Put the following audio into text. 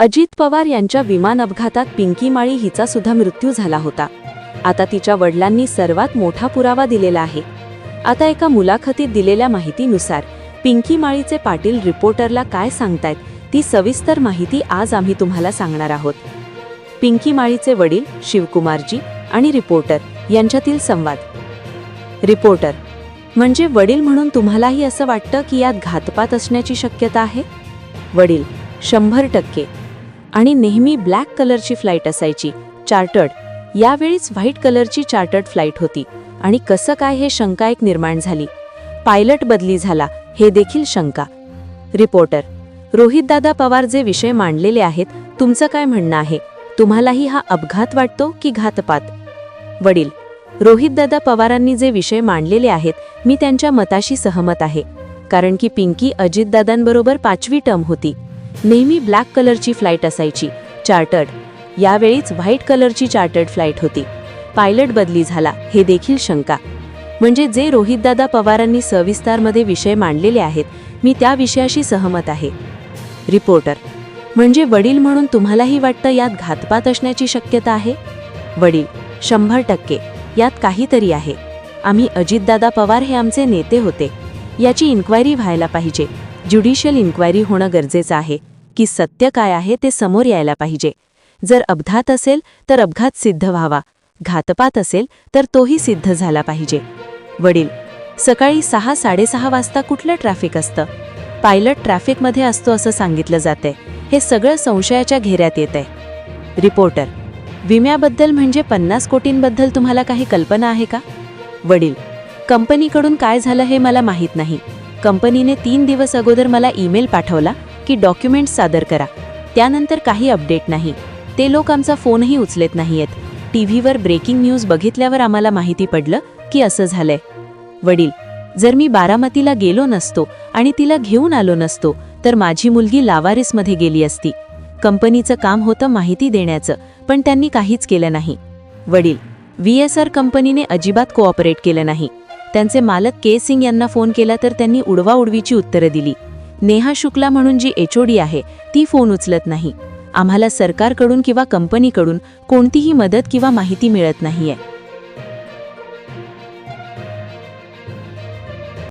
अजित पवार यांच्या विमान अपघातात पिंकी माळी हिचा सुद्धा मृत्यू झाला होता. आता तिच्या वडिलांनी सर्वात मोठा पुरावा दिलेला आहे. आता एका मुलाखतीत दिलेल्या माहितीनुसार पिंकी माळीचे पाटील रिपोर्टरला काय सांगतायत ती सविस्तर माहिती आज आम्ही तुम्हाला सांगणार आहोत. पिंकी माळीचे वडील शिवकुमारजी आणि रिपोर्टर यांच्यातील संवाद. रिपोर्टर: म्हणजे वडील म्हणून तुम्हालाही असं वाटतं की यात घातपात असण्याची शक्यता आहे? वडील: 100%. आणि नेहमी ब्लॅक कलरची फ्लाईट असायची, चार्टर्ड. यावेळीच व्हाईट कलरची चार्टर्ड फ्लाईट होती. आणि कसं काय हे शंका एक निर्माण झाली. पायलट बदली झाला हे देखील शंका. रिपोर्टर: रोहितदादा पवार जे विषय मांडलेले आहेत, तुमचं काय म्हणणं आहे? तुम्हालाही हा अपघात वाटतो की घातपात? वडील: रोहितदादा पवारांनी जे विषय मांडलेले आहेत, मी त्यांच्या मताशी सहमत आहे. कारण की पिंकी अजितदादांबरोबर 5वी टर्म होती. नेहमी ब्लॅक कलरची फ्लाईट असायची, चार्टर्ड. यावेळीच व्हाईट कलरची चार्टर्ड फ्लाईट होती. पायलट बदली झाला हे देखील शंका. म्हणजे जे रोहितदादा पवारांनी सविस्तारमध्ये विषय मांडलेले आहेत, मी त्या विषयाशी सहमत आहे. रिपोर्टर: म्हणजे वडील म्हणून तुम्हालाही वाटतं यात घातपात असण्याची शक्यता आहे? वडील: 100%. यात काहीतरी आहे. आम्ही अजितदादा पवार हे आमचे नेते होते. याची इन्क्वायरी व्हायला पाहिजे. ज्युडिशियल इन्क्वायरी होणं गरजेचं आहे की सत्य काय आहे ते समोर यायला पाहिजे. जर अपघात असेल तर अपघात सिद्ध व्हावा, घातपात असेल तर तोही सिद्ध झाला पाहिजे. वडील: सकाळी 6-6:30 वाजता कुठलं ट्रॅफिक असतं? पायलट ट्रॅफिकमध्ये असतो असं सांगितलं जातंय. हे सगळं संशयाच्या घेऱ्यात येतंय. रिपोर्टर: विम्याबद्दल म्हणजे 50 कोटींबद्दल तुम्हाला काही कल्पना आहे का? वडील: कंपनीकडून काय झालं हे मला माहीत नाही. कंपनीने 3 दिवस अगोदर मला ईमेल पाठवला की डॉक्युमेंट्स सादर करा. त्यानंतर काही अपडेट नाही. ते लोक आमचा फोनही उचलत नाहीयेत. टीव्हीवर ब्रेकिंग न्यूज बघितल्यावर आम्हाला माहिती पडलं की असं झालंय. वडील: जर मी बारामतीला गेलो नसतो आणि तिला घेऊन आलो नसतो तर माझी मुलगी लावारिसमध्ये गेली असती. कंपनीचं काम होतं माहिती देण्याचं, पण त्यांनी काहीच केलं नाही. वडील: VSR कंपनीने अजिबात कोऑपरेट केलं नाही. त्यांचे मालक के सिंग यांना फोन केला तर त्यांनी उडवाउडवीची उत्तरं दिली. नेहा शुक्ला म्हणून जी HOD आहे ती फोन उचलत नाही. आम्हाला सरकारकडून किंवा कंपनीकडून कोणतीही मदत किंवा माहिती मिळत नाहीये.